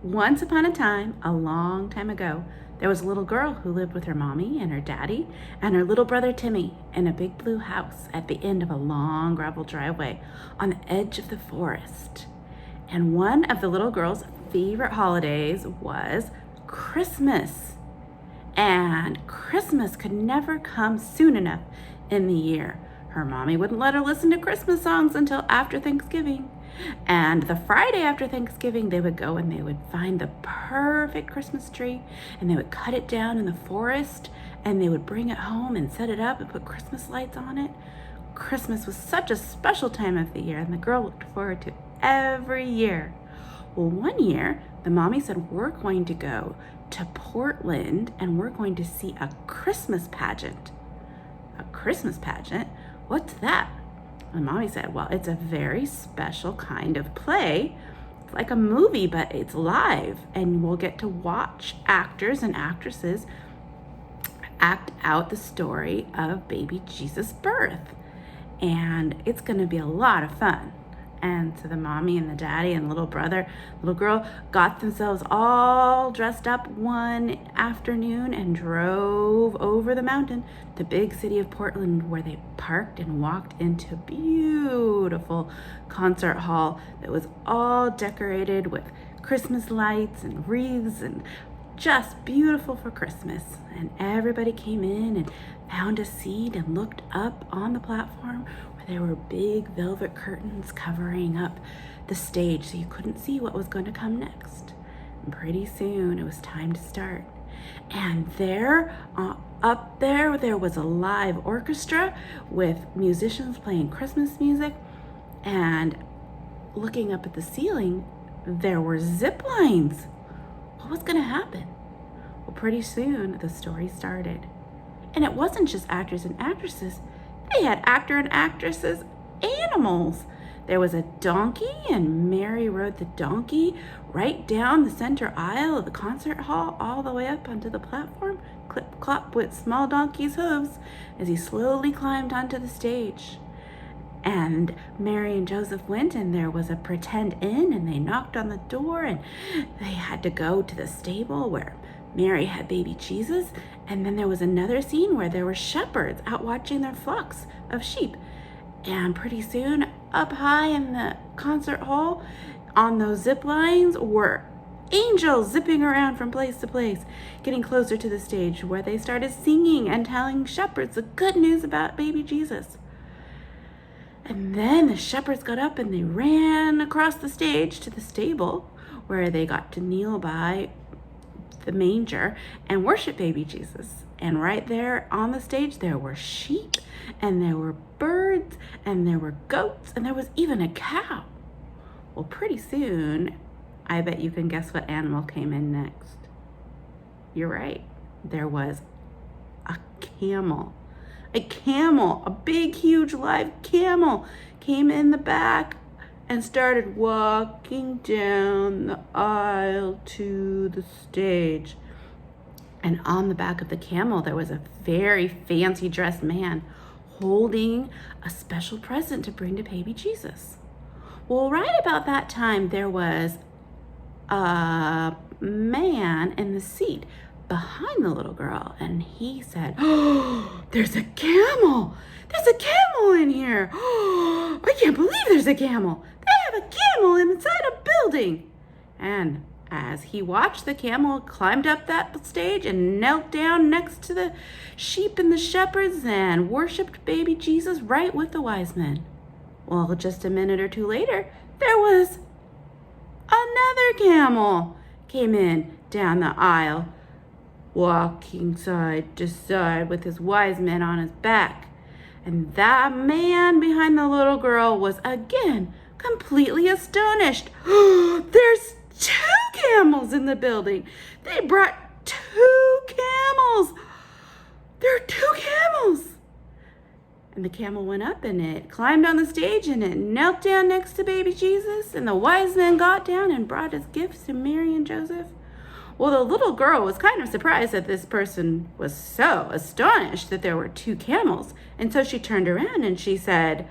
Once upon a time, a long time ago, there was a little girl who lived with her mommy and her daddy and her little brother Timmy in a big blue house at the end of a long gravel driveway on the edge of the forest. And one of the little girl's favorite holidays was Christmas. And Christmas could never come soon enough in the year. Her mommy wouldn't let her listen to Christmas songs until after Thanksgiving. And the Friday after Thanksgiving, they would go and they would find the perfect Christmas tree and they would cut it down in the forest and they would bring it home and set it up and put Christmas lights on it. Christmas was such a special time of the year and the girl looked forward to it every year. Well, one year, the mommy said, we're going to go to Portland and we're going to see a Christmas pageant. A Christmas pageant? What's that? And mommy said, well, it's a very special kind of play. It's like a movie, but it's live. And we'll get to watch actors and actresses act out the story of baby Jesus' birth. And it's going to be a lot of fun. And so the mommy and the daddy and little brother, little girl got themselves all dressed up one afternoon and drove over the mountain to the big city of Portland, where they parked and walked into a beautiful concert hall that was all decorated with Christmas lights and wreaths and just beautiful for Christmas. And everybody came in and found a seat and looked up on the platform where there were big velvet curtains covering up the stage so you couldn't see what was going to come next. And pretty soon it was time to start. And there, up there was a live orchestra with musicians playing Christmas music. And looking up at the ceiling, there were zip lines. What was going to happen? Well, pretty soon the story started. And it wasn't just actors and actresses. They had actor and actresses animals. There was a donkey, and Mary rode the donkey right down the center aisle of the concert hall all the way up onto the platform, clip-clop with small donkey's hooves as he slowly climbed onto the stage. And Mary and Joseph went, and there was a pretend inn, and they knocked on the door, and they had to go to the stable where Mary had baby Jesus. And then there was another scene where there were shepherds out watching their flocks of sheep. And pretty soon, up high in the concert hall, on those zip lines, were angels zipping around from place to place, getting closer to the stage where they started singing and telling shepherds the good news about baby Jesus. And then the shepherds got up and they ran across the stage to the stable where they got to kneel by the manger and worship baby Jesus. And right there on the stage, there were sheep and there were birds and there were goats and there was even a cow. Well, pretty soon, I bet you can guess what animal came in next. You're right. There was a camel. A camel, a big, huge live camel came in the back and started walking down the aisle to the stage. And on the back of the camel, there was a very fancy dressed man holding a special present to bring to baby Jesus. Well, right about that time, there was a man in the seat behind the little girl, and he said, oh, there's a camel. There's a camel in here. Oh, I can't believe there's a camel. They have a camel inside a building. And as he watched, the camel climbed up that stage and knelt down next to the sheep and the shepherds and worshiped baby Jesus right with the wise men. Well, just a minute or two later, there was another camel came in down the aisle, walking side to side with his wise men on his back. And that man behind the little girl was again completely astonished. There's 2 camels in the building. They brought 2 camels. There are 2 camels. And the camel went up and it climbed on the stage and it knelt down next to baby Jesus. And the wise men got down and brought his gifts to Mary and Joseph. Well, the little girl was kind of surprised that this person was so astonished that there were 2 camels. And so she turned around and she said,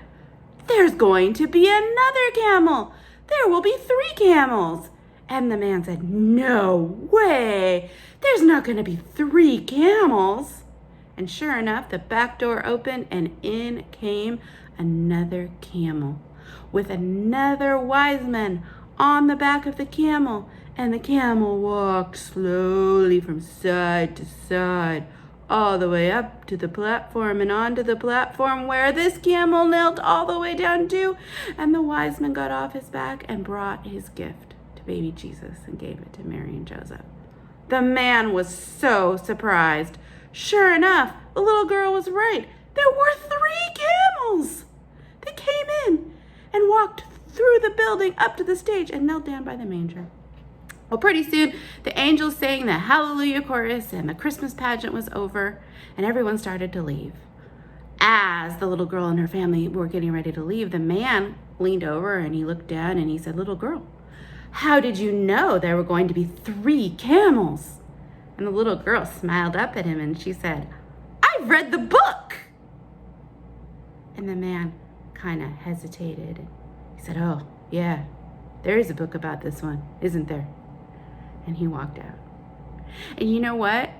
there's going to be another camel. There will be 3 camels. And the man said, "No way! There's not going to be 3 camels." And sure enough, the back door opened and in came another camel with another wise man on the back of the camel. And the camel walked slowly from side to side, all the way up to the platform and onto the platform where this camel knelt all the way down too. And the wise man got off his back and brought his gift to baby Jesus and gave it to Mary and Joseph. The man was so surprised. Sure enough, the little girl was right. There were 3 camels. They came in and walked through the building up to the stage and knelt down by the manger. Well, pretty soon, the angels sang the Hallelujah chorus and the Christmas pageant was over and everyone started to leave. As the little girl and her family were getting ready to leave, the man leaned over and he looked down and he said, "Little girl, how did you know there were going to be 3 camels?" And the little girl smiled up at him and she said, "I've read the book." And the man kind of hesitated. He said, "Oh, yeah, there is a book about this one, isn't there?" And he walked out. And you know what?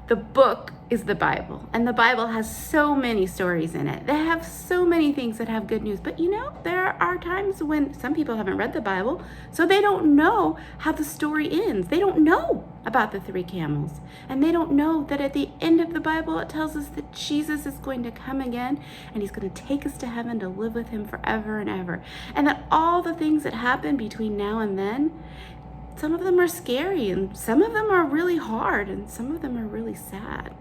The book is the Bible. And the Bible has so many stories in it. They have so many things that have good news. But you know, there are times when some people haven't read the Bible, so they don't know how the story ends. They don't know about the 3 camels. And they don't know that at the end of the Bible, it tells us that Jesus is going to come again and he's going to take us to heaven to live with him forever and ever. And that all the things that happen between now and then, some of them are scary and some of them are really hard and some of them are really sad.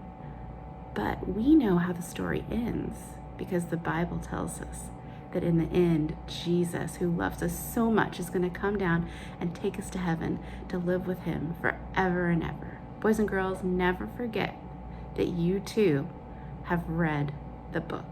But we know how the story ends because the Bible tells us that in the end, Jesus, who loves us so much, is going to come down and take us to heaven to live with him forever and ever. Boys and girls, never forget that you too have read the book.